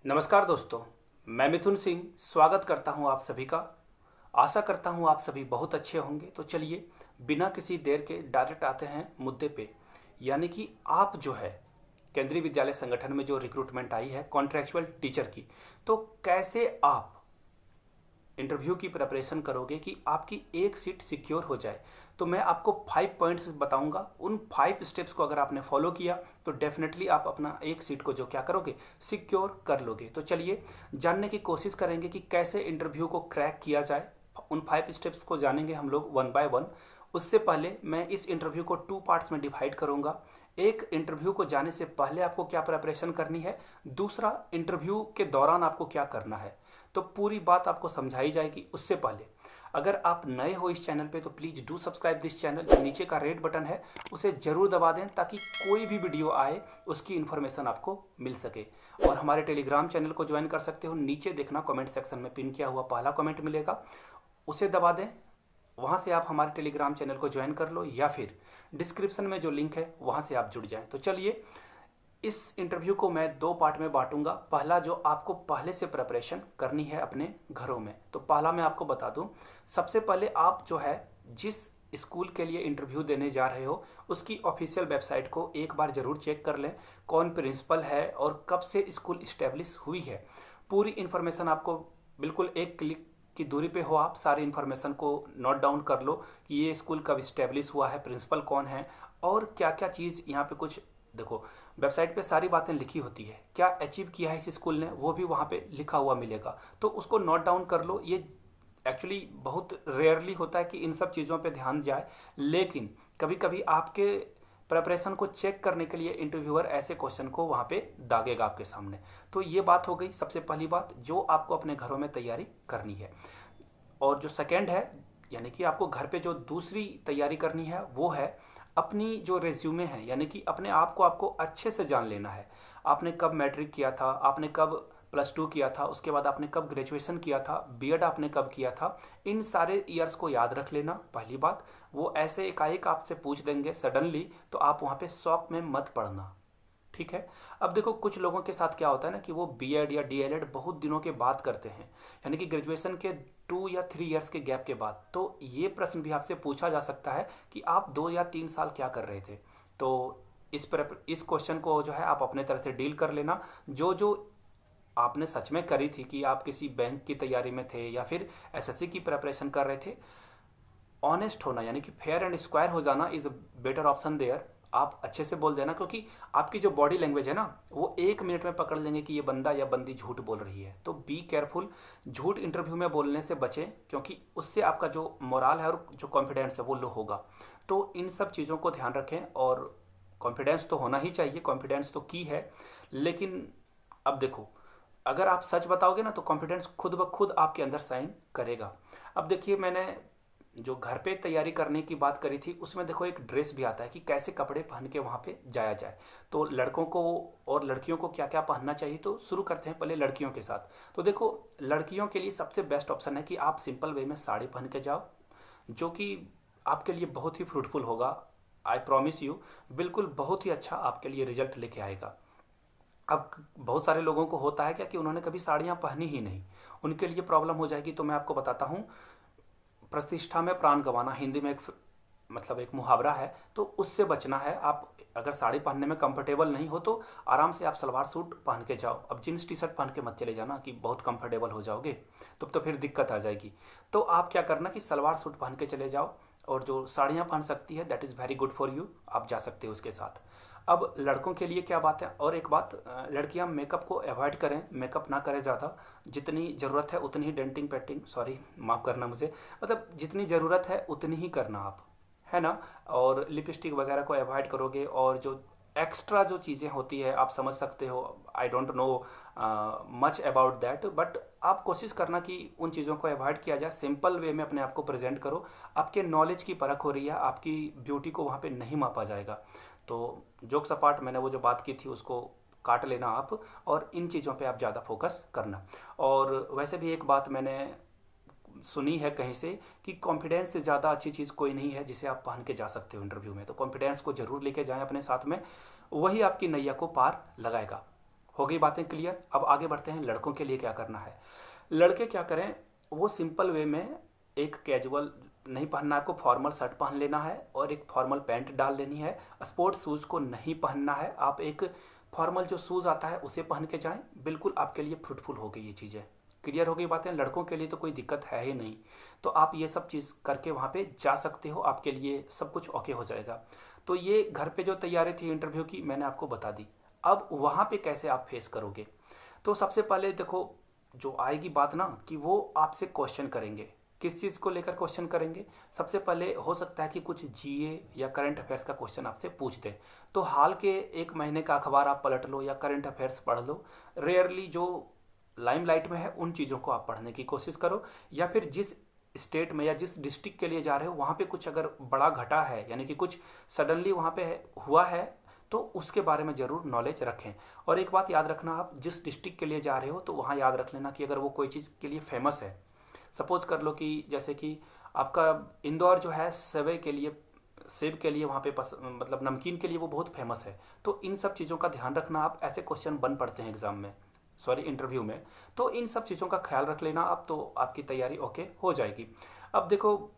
नमस्कार दोस्तों, मैं मिथुन सिंह स्वागत करता हूं आप सभी का। आशा करता हूं आप सभी बहुत अच्छे होंगे। तो चलिए बिना किसी देर के डायरेक्ट आते हैं मुद्दे पे। यानी कि आप जो है केंद्रीय विद्यालय संगठन में जो रिक्रूटमेंट आई है कॉन्ट्रैक्चुअल टीचर की, तो कैसे आप इंटरव्यू की प्रिपरेशन करोगे कि आपकी एक सीट सिक्योर हो जाए। तो मैं आपको 5 पॉइंट्स बताऊंगा। उन 5 स्टेप्स को अगर आपने फॉलो किया तो डेफिनेटली आप अपना एक सीट को जो क्या करोगे, सिक्योर कर लोगे। तो चलिए जानने की कोशिश करेंगे कि कैसे इंटरव्यू को क्रैक किया जाए। उन 5 स्टेप्स को जानेंगे हम लोग वन बाय वन। उससे पहले मैं इस इंटरव्यू को 2 पार्ट्स में डिवाइड करूंगा। एक, इंटरव्यू को जाने से पहले आपको क्या प्रिपरेशन करनी है। दूसरा, इंटरव्यू के दौरान आपको क्या करना है। तो पूरी बात आपको समझाई जाएगी। उससे पहले अगर आप नए हो इस चैनल पे तो please do subscribe this channel. जो नीचे का रेड बटन है उसे ज़रूर दबा दें ताकि कोई भी वीडियो आए उसकी इन्फॉर्मेशन आपको मिल सके। और हमारे टेलीग्राम चैनल को ज्वाइन कर सकते हो। नीचे देखना कमेंट सेक्शन में पिन किया हुआ पहला कमेंट मिलेगा, उसे दबा दें। वहाँ से आप हमारे टेलीग्राम चैनल को ज्वाइन कर लो या फिर डिस्क्रिप्शन में जो लिंक है वहाँ से आप जुड़ जाएं। तो चलिए इस इंटरव्यू को मैं 2 पार्ट में बांटूंगा। पहला, जो आपको पहले से प्रिपरेशन करनी है अपने घरों में, तो पहला मैं आपको बता दूं। सबसे पहले आप जो है जिस स्कूल के लिए इंटरव्यू देने जा रहे हो उसकी ऑफिशियल वेबसाइट को एक बार ज़रूर चेक कर लें। कौन प्रिंसिपल है और कब से स्कूल इस्टेब्लिश हुई है, पूरी इन्फॉर्मेशन आपको बिल्कुल एक क्लिक की दूरी पे हो। आप सारी इन्फॉर्मेशन को नोट डाउन कर लो कि ये स्कूल कब इस्टेब्लिश हुआ है, प्रिंसिपल कौन है और क्या क्या चीज़ यहाँ पे कुछ देखो। वेबसाइट पे सारी बातें लिखी होती है, क्या अचीव किया है इस स्कूल ने वो भी वहाँ पे लिखा हुआ मिलेगा। तो उसको नोट डाउन कर लो। ये एक्चुअली बहुत रेयरली होता है कि इन सब चीज़ों पे ध्यान जाए, लेकिन कभी कभी आपके प्रिपरेशन को चेक करने के लिए इंटरव्यूअर ऐसे क्वेश्चन को वहाँ पे दागेगा आपके सामने। तो ये बात हो गई सबसे पहली बात जो आपको अपने घरों में तैयारी करनी है। और जो सेकेंड है, यानी कि आपको घर पे जो दूसरी तैयारी करनी है वो है अपनी जो रेज्यूमे है, यानी कि अपने आप को आपको अच्छे से जान लेना है। आपने कब मैट्रिक किया था, आपने कब +2 किया था, उसके बाद आपने कब ग्रेजुएशन किया था, बीएड आपने कब किया था। इन सारे ईयर्स को याद रख लेना पहली बात। वो ऐसे एकाएक आपसे पूछ देंगे सडनली, तो आप वहाँ पे शॉक में मत पड़ना, ठीक है। अब देखो कुछ लोगों के साथ क्या होता है ना कि वो बीएड या डीएलएड बहुत दिनों के बाद करते हैं, यानी कि ग्रेजुएशन के 2 या 3 ईयर्स के गैप के बाद। तो ये प्रश्न भी आपसे पूछा जा सकता है कि आप 2 या 3 साल क्या कर रहे थे। तो इस क्वेश्चन को जो है आप अपने तरह से डील कर लेना। जो जो आपने सच में करी थी कि आप किसी बैंक की तैयारी में थे या फिर एसएससी की प्रिपरेशन कर रहे थे, ऑनेस्ट होना यानी कि फेयर एंड स्क्वायर हो जाना इज बेटर ऑप्शन देयर। आप अच्छे से बोल देना, क्योंकि आपकी जो बॉडी लैंग्वेज है ना वो 1 मिनट में पकड़ लेंगे कि ये बंदा या बंदी झूठ बोल रही है। तो बी केयरफुल, झूठ इंटरव्यू में बोलने से बचें, क्योंकि उससे आपका जो मोराल है और जो कॉन्फिडेंस है वो लो होगा। तो इन सब चीज़ों को ध्यान रखें। और कॉन्फिडेंस तो होना ही चाहिए, कॉन्फिडेंस तो की है। लेकिन अब देखो, अगर आप सच बताओगे ना तो कॉन्फिडेंस खुद ब खुद आपके अंदर साइन करेगा। अब देखिए, मैंने जो घर पे तैयारी करने की बात करी थी उसमें देखो एक ड्रेस भी आता है कि कैसे कपड़े पहन के वहाँ पे जाया जाए। तो लड़कों को और लड़कियों को क्या क्या पहनना चाहिए, तो शुरू करते हैं पहले लड़कियों के साथ। तो देखो, लड़कियों के लिए सबसे बेस्ट ऑप्शन है कि आप सिंपल वे में साड़ी पहन के जाओ, जो कि आपके लिए बहुत ही फ्रूटफुल होगा। आई प्रॉमिस यू, बिल्कुल बहुत ही अच्छा आपके लिए रिजल्ट लेके आएगा। अब बहुत सारे लोगों को होता है क्या कि उन्होंने कभी साड़ियाँ पहनी ही नहीं, उनके लिए प्रॉब्लम हो जाएगी। तो मैं आपको बताता हूँ, प्रतिष्ठा में प्राण गंवाना हिंदी में एक मतलब एक मुहावरा है, तो उससे बचना है। आप अगर साड़ी पहनने में कंफर्टेबल नहीं हो तो आराम से आप सलवार सूट पहन के जाओ। अब जीन्स टी शर्ट पहन के मत चले जाना कि बहुत कंफर्टेबल हो जाओगे, तो फिर दिक्कत आ जाएगी। तो आप क्या करना कि सलवार सूट पहन के चले जाओ, और जो साड़ियाँ पहन सकती है that is very good for you, आप जा सकते हो उसके साथ। अब लड़कों के लिए क्या बात है, और एक बात, लड़कियां मेकअप को अवॉइड करें, मेकअप ना करें ज़्यादा। जितनी ज़रूरत है उतनी ही डेंटिंग पेंटिंग, सॉरी माफ़ करना मुझे, मतलब जितनी ज़रूरत है उतनी ही करना आप, है ना। और लिपस्टिक वगैरह को अवॉइड करोगे, और जो एक्स्ट्रा जो चीज़ें होती है आप समझ सकते हो, I don't know much about that, but आप कोशिश करना कि उन चीज़ों को अवॉइड किया जाए। सिंपल वे में अपने आप को प्रेजेंट करो। आपके नॉलेज की परख हो रही है, आपकी ब्यूटी को वहाँ पे नहीं मापा जाएगा। तो जोक्स अपार्ट, मैंने वो जो बात की थी उसको काट लेना आप, और इन चीज़ों पे आप ज़्यादा फोकस करना। और वैसे भी एक बात मैंने सुनी है कहीं से कि कॉन्फिडेंस से ज़्यादा अच्छी चीज़ कोई नहीं है जिसे आप पहन के जा सकते हो इंटरव्यू में। तो कॉन्फिडेंस को ज़रूर लेके जाएं अपने साथ में, वही आपकी नैया को पार लगाएगा। हो गई बातें क्लियर। अब आगे बढ़ते हैं, लड़कों के लिए क्या करना है। लड़के क्या करें, वो सिंपल वे में एक कैजुअल नहीं पहनना, आपको फॉर्मल शर्ट पहन लेना है और एक फॉर्मल पैंट डाल लेनी है। स्पोर्ट्स शूज़ को नहीं पहनना है, आप एक फॉर्मल जो शूज़ आता है उसे पहन के जाएं, बिल्कुल आपके लिए फ्रूटफुल हो गई ये चीज़ें। क्लियर हो गई बातें। लड़कों के लिए तो कोई दिक्कत है ही नहीं, तो आप ये सब चीज़ करके वहाँ पे जा सकते हो, आपके लिए सब कुछ ओके हो जाएगा। तो ये घर पे जो तैयारी थी इंटरव्यू की मैंने आपको बता दी। अब वहाँ पे कैसे आप फेस करोगे, तो सबसे पहले देखो जो आएगी बात ना कि वो आपसे क्वेश्चन करेंगे। किस चीज़ को लेकर क्वेश्चन करेंगे, सबसे पहले हो सकता है कि कुछ जीए या करंट अफेयर्स का क्वेश्चन आपसे पूछ दे। तो हाल के एक महीने का अखबार आप पलट लो या करंट अफेयर्स पढ़ लो। रेयरली जो लाइमलाइट में है उन चीज़ों को आप पढ़ने की कोशिश करो, या फिर जिस स्टेट में या जिस डिस्ट्रिक्ट के लिए जा रहे हो वहाँ पे कुछ अगर बड़ा घटा है, यानी कि कुछ सडनली वहाँ पे हुआ है, तो उसके बारे में ज़रूर नॉलेज रखें। और एक बात याद रखना, आप जिस डिस्ट्रिक्ट के लिए जा रहे हो तो वहाँ याद रख लेना कि अगर वो कोई चीज़ के लिए फेमस है, सपोज कर लो कि जैसे कि आपका इंदौर जो है सेब के लिए वहाँ पे मतलब नमकीन के लिए वो बहुत फेमस है, तो इन सब चीज़ों का ध्यान रखना। आप ऐसे क्वेश्चन बन पड़ते हैं एग्जाम में, सॉरी इंटरव्यू में, तो इन सब चीज़ों का ख्याल रख लेना आप, तो आपकी तैयारी ओके हो जाएगी। अब देखो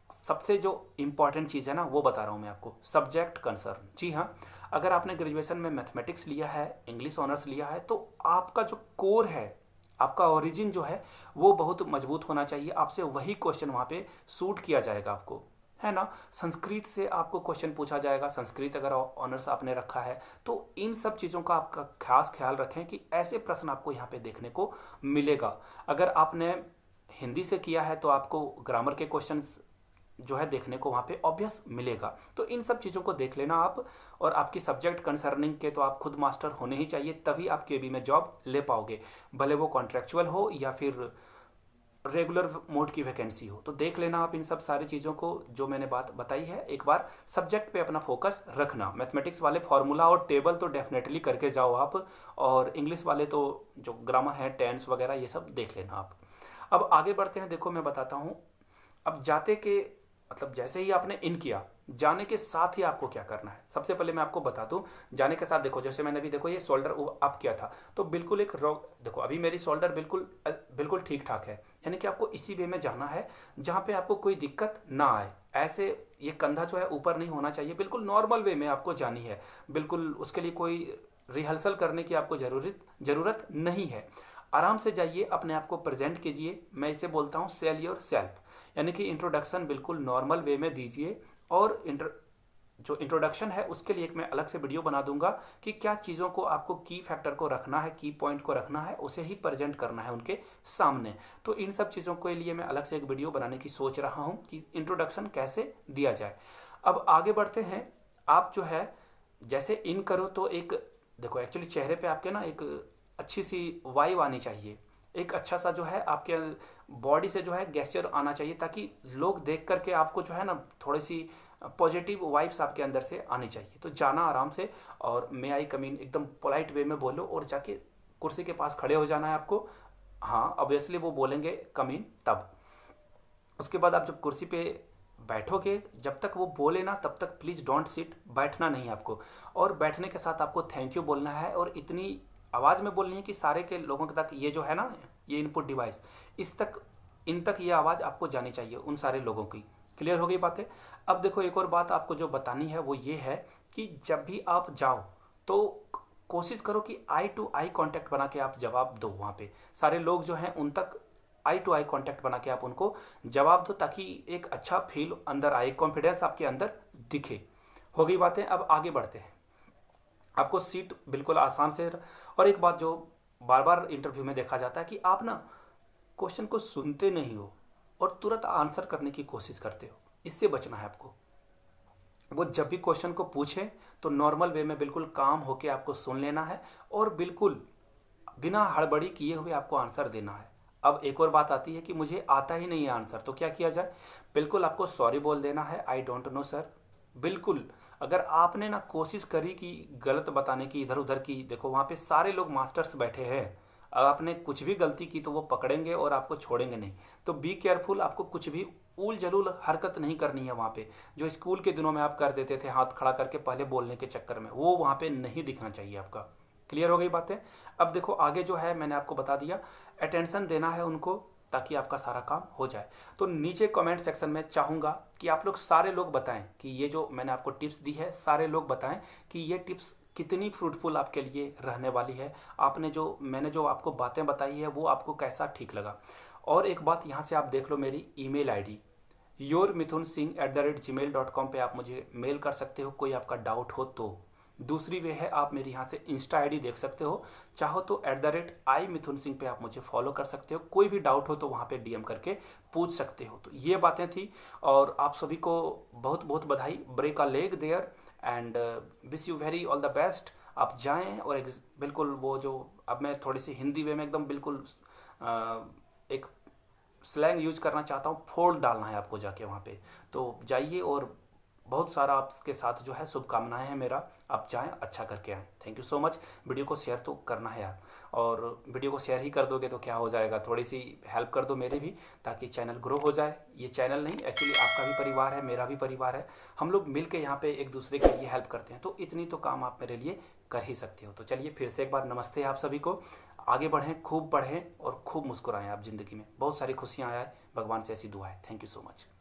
सबसे जो इम्पॉर्टेंट चीज़ है ना वो बता रहा हूँ मैं आपको, सब्जेक्ट कंसर्न। जी हाँ, अगर आपने ग्रेजुएशन में मैथमेटिक्स लिया है, इंग्लिश ऑनर्स लिया है, तो आपका जो कोर है, आपका ओरिजिन जो है वो बहुत मजबूत होना चाहिए। आपसे वही क्वेश्चन वहाँ पे सूट किया जाएगा आपको, है ना। संस्कृत से आपको क्वेश्चन पूछा जाएगा, संस्कृत अगर ऑनर्स आपने रखा है तो इन सब चीज़ों का आपका खास ख्याल रखें कि ऐसे प्रश्न आपको यहाँ पे देखने को मिलेगा। अगर आपने हिंदी से किया है तो आपको ग्रामर के क्वेश्चन जो है देखने को वहाँ पे ऑब्वियस मिलेगा। तो इन सब चीज़ों को देख लेना आप, और आपकी सब्जेक्ट कंसर्निंग के तो आप खुद मास्टर होने ही चाहिए, तभी आप केबी में जॉब ले पाओगे, भले वो कॉन्ट्रेक्चुअल हो या फिर रेगुलर मोड की वैकेंसी हो। तो देख लेना आप इन सब सारी चीज़ों को जो मैंने बात बताई है। एक बार सब्जेक्ट पे अपना फोकस रखना। मैथमेटिक्स वाले फार्मूला और टेबल तो डेफिनेटली करके जाओ आप, और इंग्लिश वाले तो जो ग्रामर है, टेंस वगैरह, ये सब देख लेना आप। अब आगे बढ़ते हैं, देखो मैं बताता हूँ। अब जाते के मतलब जैसे ही आपने इन किया, जाने के साथ ही आपको क्या करना है, सबसे पहले मैं आपको बता दूं। जाने के साथ देखो, जैसे मैंने अभी देखो ये शोल्डर अप किया था, तो बिल्कुल एक देखो अभी मेरी शोल्डर बिल्कुल बिल्कुल ठीक ठाक है, यानी कि आपको इसी वे में जाना है जहाँ पे आपको कोई दिक्कत ना आए। ऐसे ये कंधा जो है ऊपर नहीं होना चाहिए, बिल्कुल नॉर्मल वे में आपको जानी है, बिल्कुल उसके लिए कोई रिहर्सल करने की आपको ज़रूरत नहीं है। आराम से जाइए, अपने आप को प्रेजेंट कीजिए। मैं इसे बोलता हूँ सेल योर सेल्फ, यानी कि इंट्रोडक्शन बिल्कुल नॉर्मल वे में दीजिए। और जो इंट्रोडक्शन है उसके लिए एक मैं अलग से वीडियो बना दूंगा कि क्या चीज़ों को आपको की फैक्टर को रखना है, की पॉइंट को रखना है, उसे ही प्रेजेंट करना है उनके सामने। तो इन सब चीज़ों के लिए मैं अलग से एक वीडियो बनाने की सोच रहा हूँ कि इंट्रोडक्शन कैसे दिया जाए। अब आगे बढ़ते हैं। आप जो है जैसे इन करो तो एक देखो एक्चुअली चेहरे पे आपके ना एक अच्छी सी वाइब आनी चाहिए, एक अच्छा सा जो है आपके बॉडी से जो है गेस्चर आना चाहिए, ताकि लोग देख करके आपको जो है ना थोड़ी सी पॉजिटिव वाइब्स आपके अंदर से आनी चाहिए। तो जाना आराम से, और मे आई कम इन एकदम पोलाइट वे में बोलो, और जाके कुर्सी के पास खड़े हो जाना है आपको। हाँ ऑब्वियसली वो बोलेंगे कम इन, तब उसके बाद आप जब कुर्सी पे बैठोगे, जब तक वो बोले ना तब तक प्लीज़ डोंट सिट, बैठना नहीं आपको। और बैठने के साथ आपको थैंक यू बोलना है, और इतनी आवाज़ में बोलनी है कि सारे के लोगों तक ये जो है ना, ये इनपुट डिवाइस, इन तक ये आवाज़ आपको जानी चाहिए उन सारे लोगों की। क्लियर हो गई बातें। अब देखो एक और बात आपको जो बतानी है वो ये है कि जब भी आप जाओ तो कोशिश करो कि आई टू आई कांटेक्ट बना के आप जवाब दो। वहाँ पे सारे लोग जो हैं उन तक आई टू आई कांटेक्ट बना के आप उनको जवाब दो, ताकि एक अच्छा फील अंदर आए, कॉन्फिडेंस आपके अंदर दिखे। हो गई बातें। अब आगे बढ़ते हैं। आपको सीट बिल्कुल आसान से, और एक बात जो बार बार इंटरव्यू में देखा जाता है कि आप ना क्वेश्चन को सुनते नहीं हो और तुरंत आंसर करने की कोशिश करते हो। इससे बचना है आपको। वो जब भी क्वेश्चन को पूछे तो नॉर्मल वे में बिल्कुल काम होके आपको सुन लेना है, और बिल्कुल बिना हड़बड़ी किए हुए आपको आंसर देना है। अब एक और बात आती है कि मुझे आता ही नहीं है आंसर, तो क्या किया जाए। बिल्कुल आपको सॉरी बोल देना है, आई डोंट नो सर। बिल्कुल अगर आपने ना कोशिश करी कि गलत बताने की, इधर उधर की, देखो वहाँ पे सारे लोग मास्टर्स बैठे हैं, अगर आपने कुछ भी गलती की तो वो पकड़ेंगे और आपको छोड़ेंगे नहीं। तो बी केयरफुल, आपको कुछ भी ऊल जलूल हरकत नहीं करनी है वहाँ पे। जो स्कूल के दिनों में आप कर देते थे हाथ खड़ा करके पहले बोलने के चक्कर में, वो वहाँ पे नहीं दिखना चाहिए आपका। क्लियर हो गई बातें। अब देखो आगे जो है मैंने आपको बता दिया, अटेंशन देना है उनको ताकि आपका सारा काम हो जाए। तो नीचे कमेंट सेक्शन में चाहूँगा कि आप लोग सारे लोग बताएं कि ये जो मैंने आपको टिप्स दी है, सारे लोग बताएं कि ये टिप्स कितनी फ्रूटफुल आपके लिए रहने वाली है। मैंने जो आपको बातें बताई है वो आपको कैसा ठीक लगा। और एक बात यहाँ से आप देख लो, मेरी ईमेल आईडी yourmithunsingh@gmail.com पे आप मुझे मेल कर सकते हो कोई आपका डाउट हो तो। दूसरी वे है, आप मेरी यहाँ से इंस्टा आईडी देख सकते हो, चाहो तो @iMithunSingh पे आप मुझे फॉलो कर सकते हो। कोई भी डाउट हो तो वहाँ पे डीएम करके पूछ सकते हो। तो ये बातें थी और आप सभी को बहुत बहुत बधाई। Break a leg there and wish you very all the best. आप जाएं और बिल्कुल वो जो, अब मैं थोड़ी सी हिंदी वे में एकदम बिल्कुल एक स्लैंग यूज करना चाहता हूँ, फोल्ड डालना है आपको जाके वहाँ पे। तो जाइए और बहुत सारा आपके साथ जो है शुभकामनाएं हैं मेरा, आप जाएं अच्छा करके आएँ। Thank you so much. Video को शेयर तो करना है यार, और वीडियो को शेयर ही कर दोगे तो क्या हो जाएगा, थोड़ी सी हेल्प कर दो मेरी भी, ताकि चैनल ग्रो हो जाए। ये चैनल नहीं, एक्चुअली आपका भी परिवार है, मेरा भी परिवार है, हम लोग मिल के यहाँ पे एक दूसरे के लिए हेल्प करते हैं। तो इतनी तो काम आप मेरे लिए कर ही सकते हो। तो चलिए फिर से एक बार नमस्ते आप सभी को। आगे बढ़ें, खूब बढ़ें और खूब मुस्कुराएं आप ज़िंदगी में, बहुत सारी खुशियाँ आए, भगवान से ऐसी दुआ है। Thank you so much.